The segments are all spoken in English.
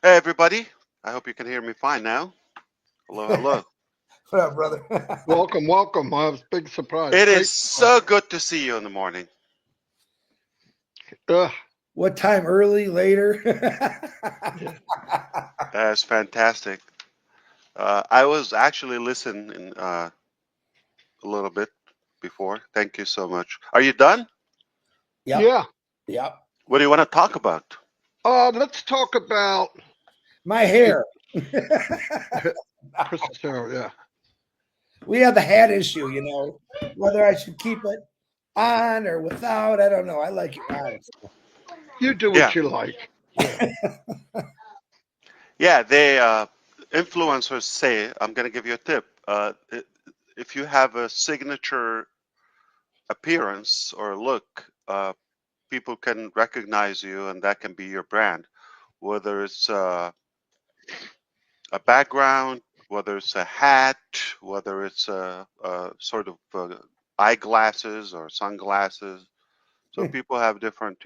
Hey, everybody. I hope you can hear me fine now. Hello, hello. What up, brother? Welcome, welcome. I was a big surprise. It is Great. so good to see you in the morning. Uh, What time? Early, later? yeah. That's fantastic. I was actually listening a little bit before. Thank you so much. Are you done? Yep. Yeah. Yep. What do you want to talk about? Let's talk about My hair. Chris's hair. Yeah. We have the hat issue, whether I should keep it on or without. I don't know. I like it on. You do Yeah, what you like. yeah. They influencers say. I'm going to give you a tip. If you have a signature appearance or look, people can recognize you, and that can be your brand. Whether it's a background, whether it's a hat, whether it's a sort of eyeglasses or sunglasses. So people have different,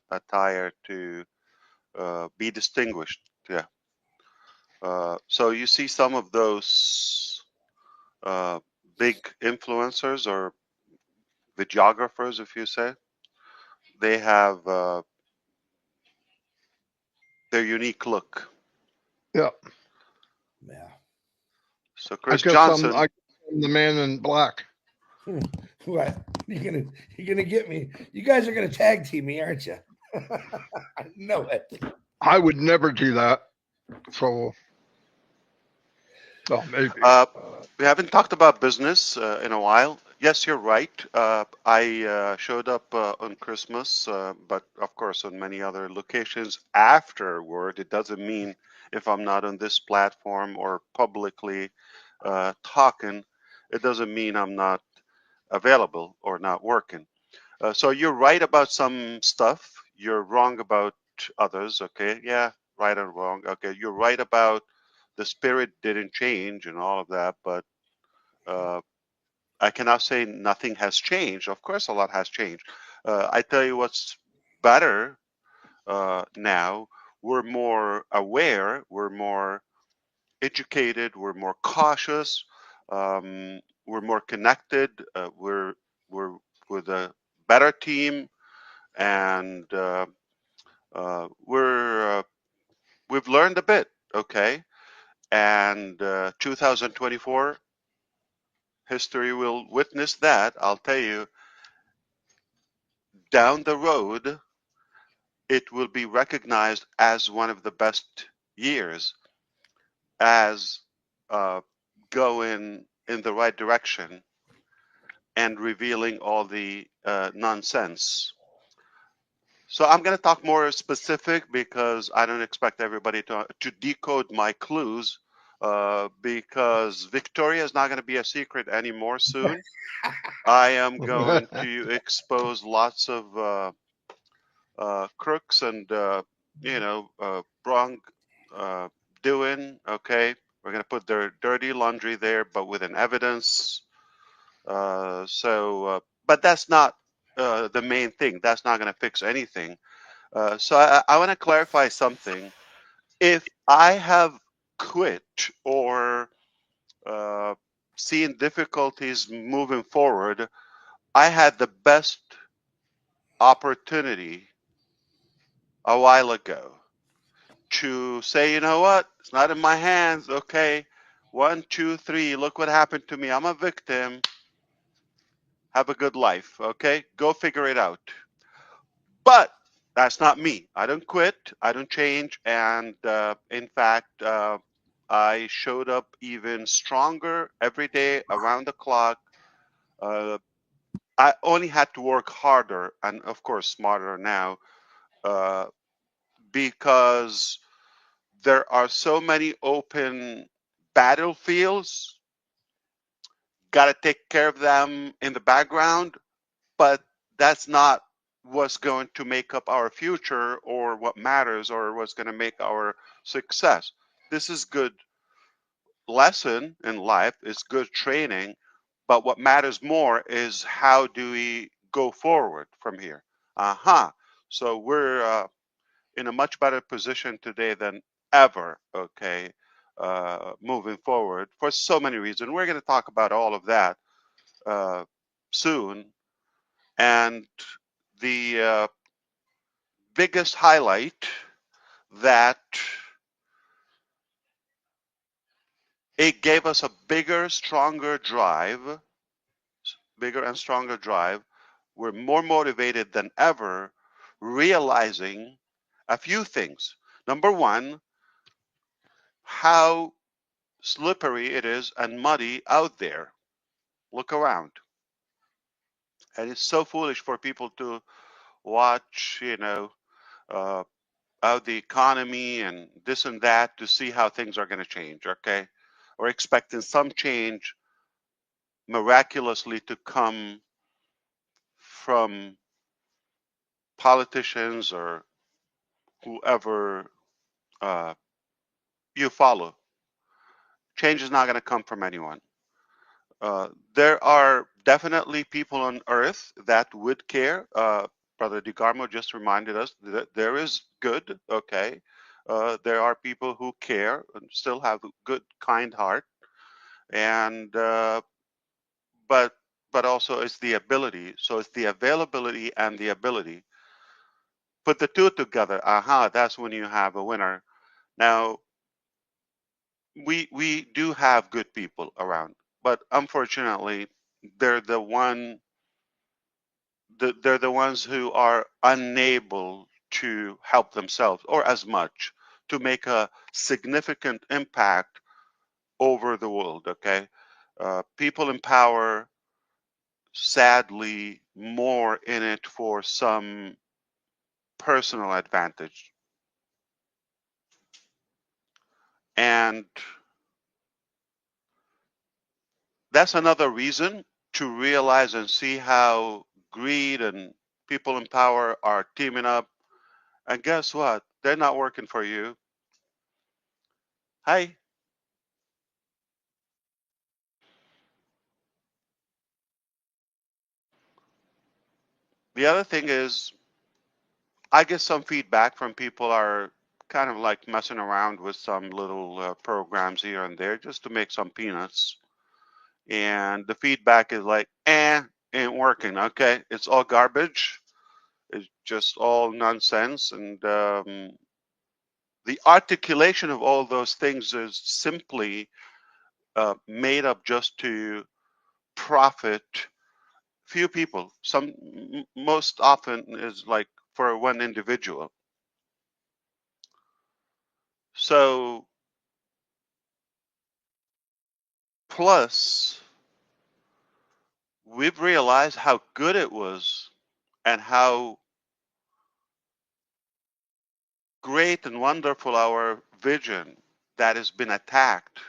attire to be distinguished. Yeah. So you see some of those uh, big influencers or videographers, if you say, they have their unique look. Yeah. Yeah. So I Chris guess Johnson, I'm the man in black. What? You're gonna get me. You guys are gonna tag team me, aren't you? I know it. I would never do that. So, well, maybe. we haven't talked about business in a while. Yes, you're right. I showed up on Christmas, but of course on many other locations afterward. It doesn't mean if I'm not on this platform or publicly talking, it doesn't mean I'm not available or not working. So you're right about some stuff. You're wrong about others. Okay. Yeah. Right and wrong. Okay. You're right about the spirit didn't change and all of that, but uh, I cannot say nothing has changed. Of course, a lot has changed. I tell you what's better now. We're more aware. We're more educated. We're more cautious. We're more connected. We're with a better team, and we've learned a bit. Okay, and 2024 history will witness that. I'll tell you, down the road, it will be recognized as one of the best years, as going in the right direction and revealing all the nonsense. So I'm going to talk more specific because I don't expect everybody to decode my clues, because Victoria is not going to be a secret anymore soon. I am going to expose lots of crooks and wrong doing. Okay, we're going to put their dirty laundry there, but with an evidence. But that's not the main thing. That's not going to fix anything. So I want to clarify something. If I have quit or uh, seen difficulties moving forward, I had the best opportunity a while ago to say, you know what, it's not in my hands. Okay, 1, 2, 3, look what happened to me. I'm a victim. Have a good life. Okay, go figure it out. But that's not me. I don't quit. I don't change. And in fact, I showed up even stronger every day around the clock. Uh, I only had to work harder and, of course, smarter now, uh, because there are so many open battlefields. Got to take care of them in the background, but that's not what's going to make up our future or what matters or what's going to make our success. This is good lesson in life, it's good training, but what matters more is how do we go forward from here. So we're in a much better position today than ever, okay, moving forward for so many reasons. We're going to talk about all of that soon. And the biggest highlight that it gave us a bigger, stronger drive, bigger and stronger drive. We're more motivated than ever, realizing a few things. Number one, how slippery it is and muddy out there. Look around. And it's so foolish for people to watch, uh, out the economy and this and that to see how things are going to change, okay? Or expecting some change miraculously to come from politicians or whoever uh, you follow. Change is not going to come from anyone. There are definitely people on Earth that would care. Brother DiGarmo just reminded us that there is good, okay? There are people who care and still have a good, kind heart, and but also it's the ability. So it's the availability and the ability. Put the two together. Aha, that's when you have a winner. Now, we do have good people around, but unfortunately, they're the one they're the ones who are unable to help themselves or as much to make a significant impact over the world. Okay, people in power, sadly, more in it for some personal advantage, and that's another reason to realize and see how greed and people in power are teaming up. And guess what? They're not working for you. Hi. The other thing is, I get some feedback from people are kind of like messing around with some little programs here and there just to make some peanuts. And the feedback is like, ain't working. Okay, it's all garbage. It's just all nonsense. And the articulation of all those things is simply made up just to profit few people. Most often is like for one individual. So plus we've realized how good it was and how great and wonderful our vision that has been attacked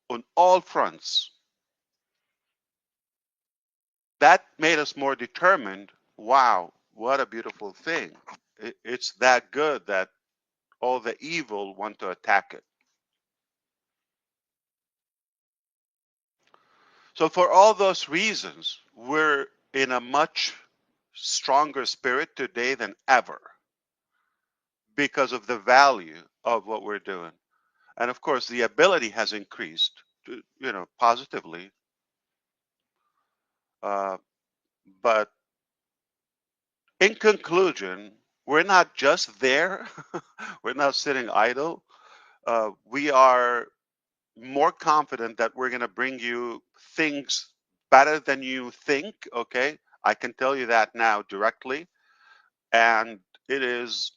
on all fronts. That made us more determined. Wow, what a beautiful thing. It's that good that all the evil want to attack it. So for all those reasons, we're in a much stronger spirit today than ever because of the value of what we're doing. And of course, the ability has increased, positively. Uh, but in conclusion, we're not just there. We're not sitting idle. We are more confident that we're going to bring you things better than you think. Okay. I can tell you that now directly. And it is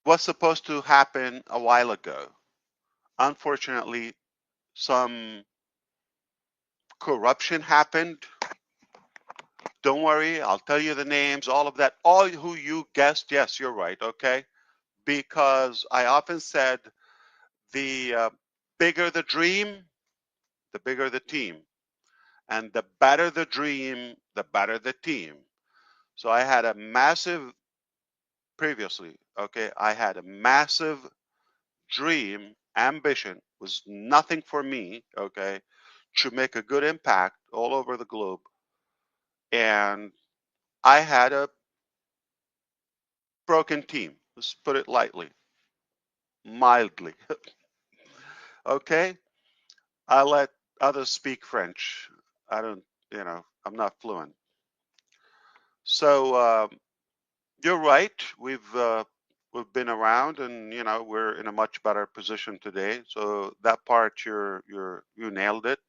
what's supposed to happen a while ago. Unfortunately, some corruption happened. Don't worry, I'll tell you the names, all of that. All who you guessed, yes, you're right, okay? Because I often said the bigger the dream, the bigger the team. And the better the dream, the better the team. So I had a massive, previously, okay, I had a massive dream, ambition, was nothing for me, okay, to make a good impact all over the globe. And I had a broken team. Let's put it lightly, mildly. Okay, I let others speak French. I don't, I'm not fluent. So you're right. We've been around, and we're in a much better position today. So that part, you nailed it.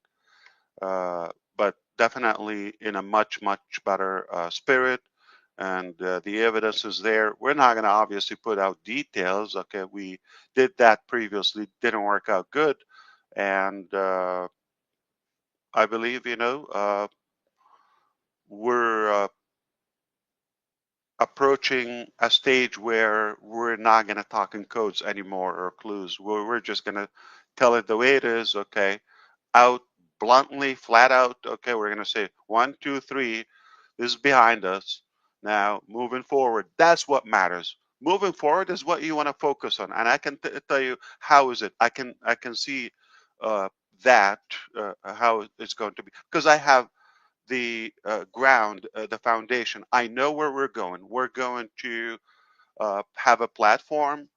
But definitely in a much better spirit, and the evidence is there. We're not going to obviously put out details. Okay, we did that previously, didn't work out good, and I believe we're approaching a stage where we're not going to talk in codes anymore or clues. We're just going to tell it the way it is. Okay, out bluntly, flat out. Okay, we're going to say 1, 2, 3. This is behind us. Now, moving forward, that's what matters. Moving forward is what you want to focus on, and I can tell you how is it. I can see uh, that how it's going to be, because I have the ground, the foundation. I know where we're going. We're going to have a platform.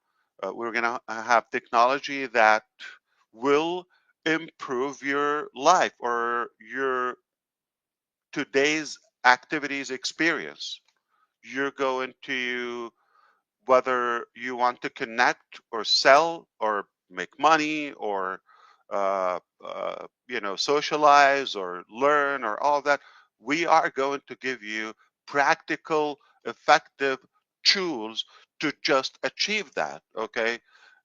We're going to have technology that will improve your life or your today's activities experience. You're going to, whether you want to connect or sell or make money or socialize or learn or all that, we are going to give you practical, effective tools to just achieve that. Okay,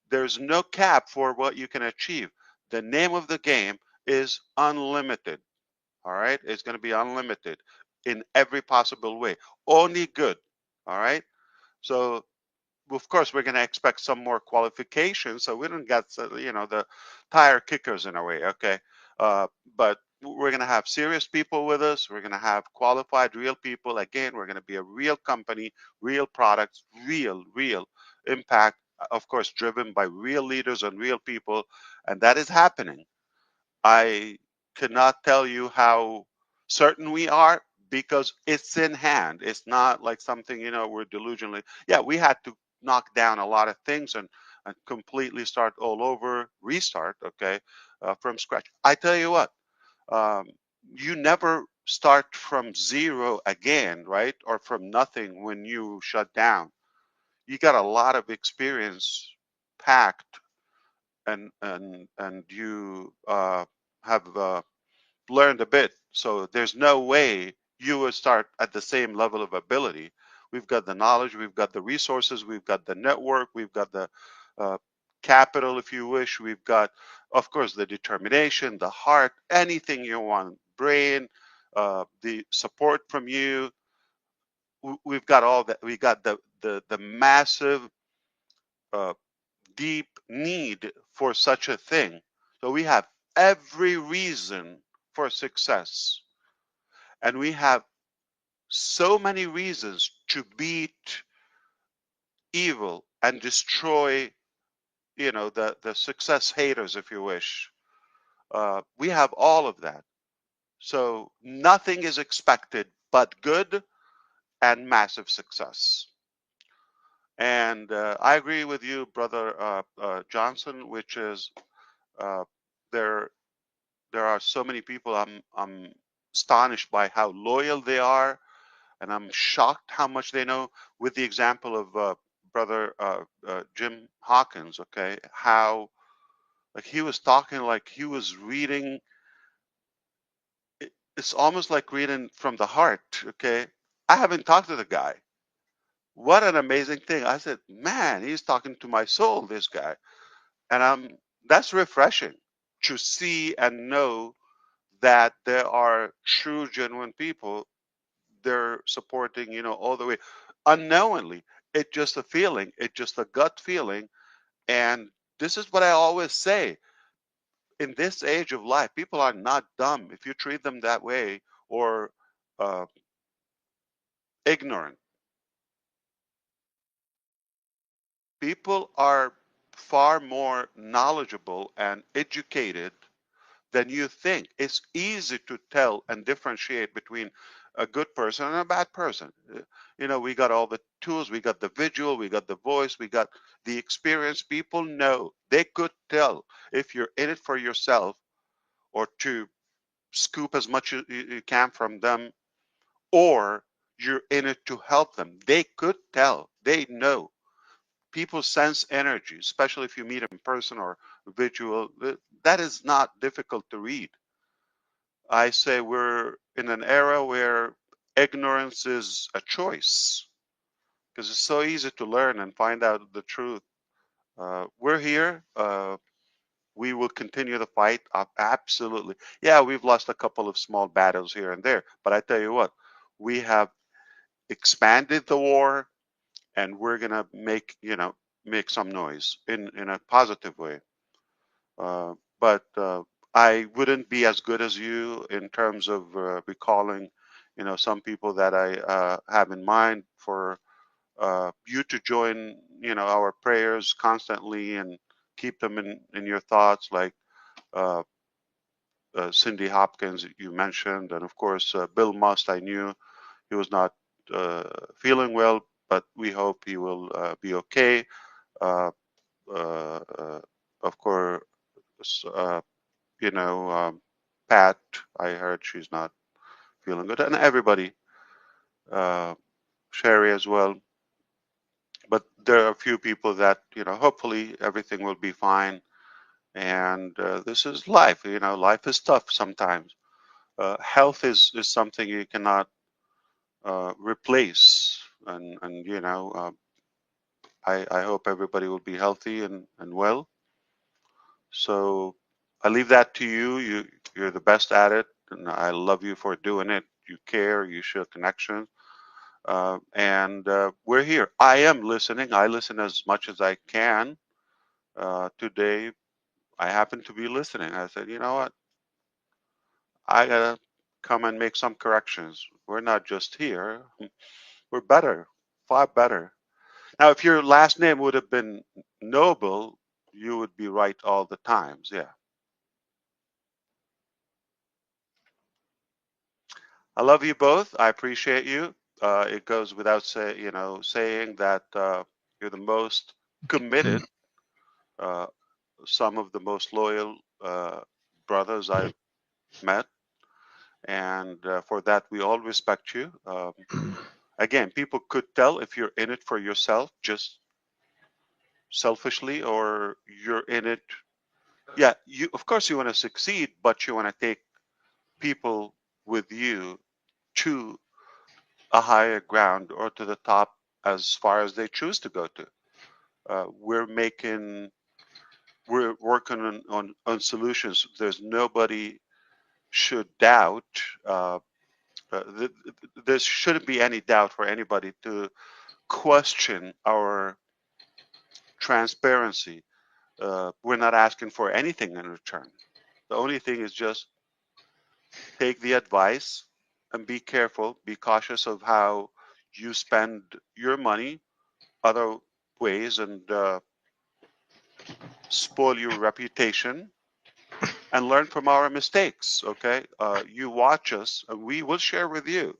there's no cap for what you can achieve. The name of the game is unlimited. All right, it's going to be unlimited in every possible way, only good. All right, so of course we're going to expect some more qualifications, so we don't get the tire kickers in a way. Okay, uh, but we're going to have serious people with us. We're going to have qualified real people. Again, we're going to be a real company, real products, real impact, of course driven by real leaders and real people, and that is happening. I cannot tell you how certain we are, because it's in hand. It's not like something, we're delusionally. Yeah, we had to knock down a lot of things and completely start all over, restart, okay, from scratch. I tell you what, um, you never start from zero again, right? Or from nothing when you shut down. You got a lot of experience packed, and you have learned a bit. So there's no way you would start at the same level of ability. We've got the knowledge, we've got the resources, we've got the network, we've got the uh, capital, if you wish. We've got, of course, the determination, the heart, anything you want, brain, the support from you. We've got all that. We got the massive, uh, deep need for such a thing. So we have every reason for success. And we have so many reasons to beat evil and destroy, the success haters, if you wish. We have all of that. So nothing is expected but good and massive success. And I agree with you, brother Johnson, which is uh, there. There are so many people. I'm astonished by how loyal they are, and I'm shocked how much they know. With the example of brother Jim Hawkins, okay, how like he was talking like he was reading. It's almost like reading from the heart. Okay, I haven't talked to the guy. What an amazing thing! I said, man, he's talking to my soul, this guy, and that's refreshing to see and know that there are true, genuine people. They're supporting, all the way unknowingly. It's just a feeling, it's just a gut feeling. And this is what I always say: in this age of life, people are not dumb if you treat them that way, or uh, ignorant. People are far more knowledgeable and educated than you think. It's easy to tell and differentiate between a good person and a bad person. We got all the tools, we got the visual, we got the voice, we got the experience. People know, they could tell if you're in it for yourself or to scoop as much as you can from them, or you're in it to help them. They could tell, they know. People sense energy, especially if you meet in person or visual. That is not difficult to read. I say we're in an era where ignorance is a choice because it's so easy to learn and find out the truth. We're here. We will continue the fight. Absolutely. Yeah, we've lost a couple of small battles here and there, but I tell you what, we have expanded the war, and we're gonna make some noise in a positive way. But I wouldn't be as good as you in terms of recalling, some people that I have in mind for you to join, our prayers constantly and keep them in your thoughts, like uh, Cindy Hopkins you mentioned, and of course Bill Must. I knew he was not feeling well, but we hope he will be okay. Uh, uh, uh, of course, uh, Pat, I heard she's not feeling good, and everybody, uh, Sherry as well. But there are a few people that, hopefully everything will be fine. And this is life. Life is tough sometimes. Health is something you cannot replace. And I hope everybody will be healthy and well. So I leave that to you. You're the best at it, and I love you for doing it. You care. You show connection, and we're here. I am listening. I listen as much as I can. Today, I happen to be listening. I said, you know what? I gotta come and make some corrections. We're not just here. We're better, far better. Now, if your last name would have been Noble, you would be right all the times. Yeah. I love you both. I appreciate you. It goes without saying that you're the most committed, uh, some of the most loyal brothers I've met, and for that we all respect you. Again, people could tell if you're in it for yourself, just selfishly, or you're in it. Yeah, you of course you want to succeed, but you want to take people with you to a higher ground or to the top as far as they choose to go to. We're working on solutions. There's nobody should doubt. Uh, there shouldn't be any doubt for anybody to question our transparency. We're not asking for anything in return. The only thing is just take the advice and be careful, be cautious of how you spend your money other ways, and spoil your reputation, and learn from our mistakes. Okay, you watch us and we will share with you.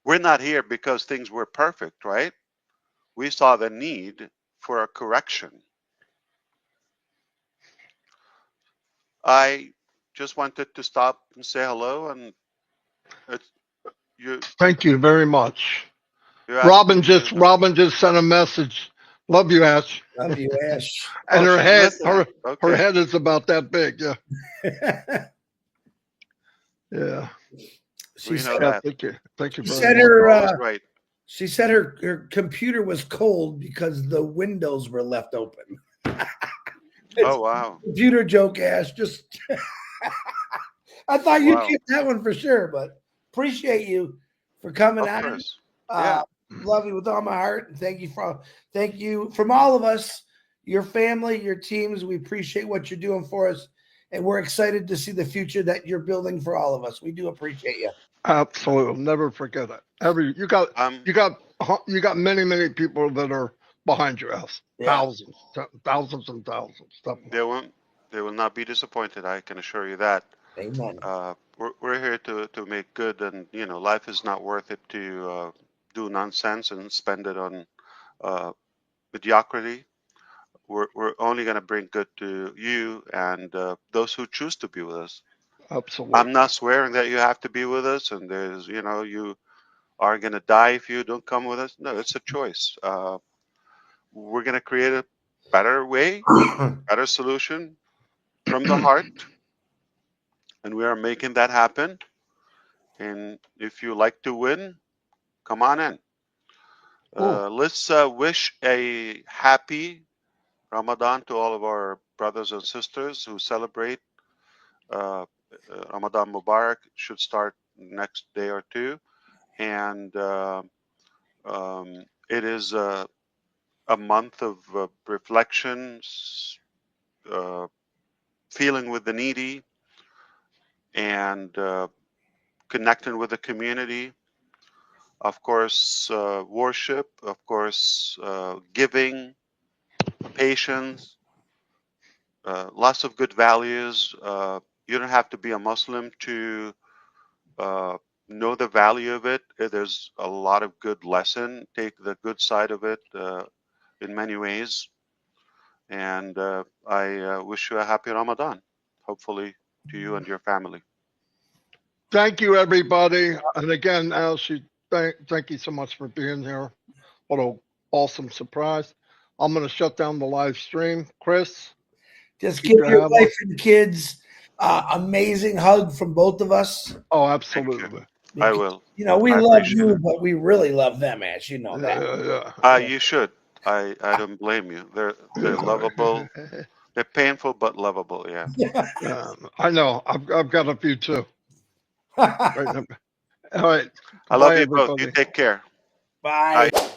We're not here because things were perfect, right? We saw the need for a correction. I just wanted to stop and say hello, and it's, you Thank you very much. you're asking me to. Robin just sent a message. Love you, Ash. Love you, Ash. And Oh, her she's head, listening. her Okay. head is about that big. Yeah, yeah. she We know said Yeah, that. thank you she very said much. You're her always right. she said her computer was cold because the windows were left open. It's Oh, wow. a computer joke, Ash. Just I thought you'd Wow. get that one for sure, but appreciate you for coming Of on. course. Uh, Yeah. love you with all my heart, and thank you from all of us, your family, your teams. We appreciate what you're doing for us, and we're excited to see the future that you're building for all of us. We do appreciate you. Absolutely, never forget it. Um, You got many people that are behind your ass. Yeah. Thousands, thousands and thousands. Definitely. there won't They will not be disappointed. I can assure you that. Amen. We're here to make good, and life is not worth it to do nonsense and spend it on mediocrity. We're only going to bring good to you and those who choose to be with us. Absolutely. I'm not swearing that you have to be with us, and there's you are going to die if you don't come with us. No, it's a choice. We're going to create a better way, better solution from the heart, and we are making that happen. And if you like to win, come on in. Let's wish a happy Ramadan to all of our brothers and sisters who celebrate. Ramadan Mubarak should start next day or two, and it is a month of reflection, feeling with the needy, and connecting with the community. Of course, worship. Of course, giving, patience. Lots of good values. You don't have to be a Muslim to know the value of it. There's a lot of good lesson. Take the good side of it in many ways. And I wish you a happy Ramadan, hopefully to you and your family. Thank you, everybody. And again, Ash, thank you so much for being here. What an awesome surprise. I'm going to shut down the live stream. Chris? Just give your wife and kids amazing hug from both of us. Oh, absolutely. I will. We love you, but we really love them, Ash. You know that. Yeah. You should. I don't blame you. They're lovable. They're painful but lovable. Yeah. I know. I've got a few too. Right. All right. I love you both. You take care. Bye. Bye.